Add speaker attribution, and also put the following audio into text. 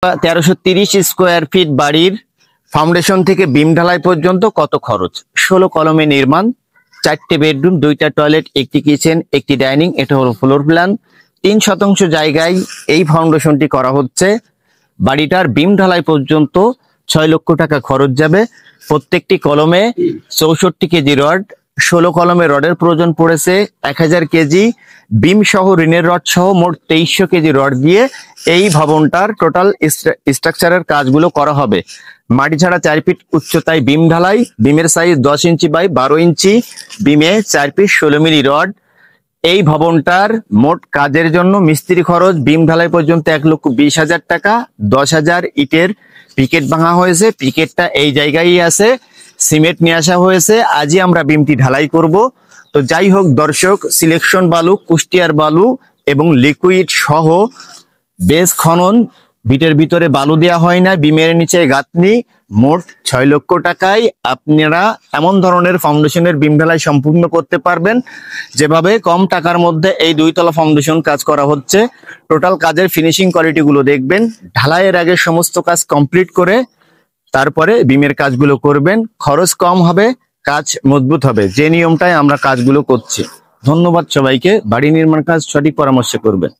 Speaker 1: 1330 square feet বাড়ির foundation থেকে বিম ঢালাই পর্যন্ত কত খরচ? 16 কলমে নির্মাণ, 4টে বেডরুম, 2টা টয়লেট, একটি কিচেন, একটি ডাইনিং। এটা হলো ফ্লোর প্ল্যান। 3 শতাংশ জায়গায় এই ফাউন্ডেশনটি করা হচ্ছে। বাড়িটার বিম ঢালাই পর্যন্ত 6 লক্ষ টাকা খরচ যাবে। প্রত্যেকটি কলমে 64 কেজি রড, 16 কলমে রডের প্রয়োজন পড়েছে 1000 কেজি। বিম সহ ঋণের রড সহ মোট 2300 কেজি রড দিয়ে এই ভবনটার টোটাল স্ট্রাকচারের কাজগুলো করা হবে। মাটি ছাড়া 4 ফিট উচ্চতায় বিম ঢালাই, বিমের সাইজ 10 ইঞ্চি বাই 12 ইঞ্চি, বিমে 4 পিস 16 মিলি রড। এই ভবনটার মোট কাজের জন্য মিস্ত্রি খরচ বিম ঢালাই পর্যন্ত 1,20,000 টাকা। 10,000 ইটের পিকেট ভাঙা হয়েছে, পিকেটটা এই জায়গায় আছে। সিমেন্ট নিয়ে আসা হয়েছে, আজই আমরা বিমটি ঢালাই করব। তো যাই হোক দর্শক, সিলেকশন বালু, কুষ্টিয়ার বালু এবং লিকুইড সহ বেস খনন, বিটের ভিতরে বালু দেওয়া হয় না, বিমের নিচে গাঁথনি, মোট 6 লক্ষ টাকায় আপনারা এমন ধরনের ফাউন্ডেশনের বিম ঢালাই সম্পূর্ণ করতে পারবেন যেভাবে কম টাকার মধ্যে এই 2 তলা ফাউন্ডেশন কাজ করা হচ্ছে। টোটাল কাজের ফিনিশিং কোয়ালিটি গুলো দেখবেন। ঢালাইয়ের আগে সমস্ত কাজ কমপ্লিট করে তারপরে বিমের কাজগুলো করবেন। খরচ কম হবে, কাজ মজবুত হবে, যে নিয়মটায় আমরা কাজগুলো করছি। ধন্যবাদ সবাইকে। বাড়ি নির্মাণ কাজ সঠিক পরামর্শ করবেন।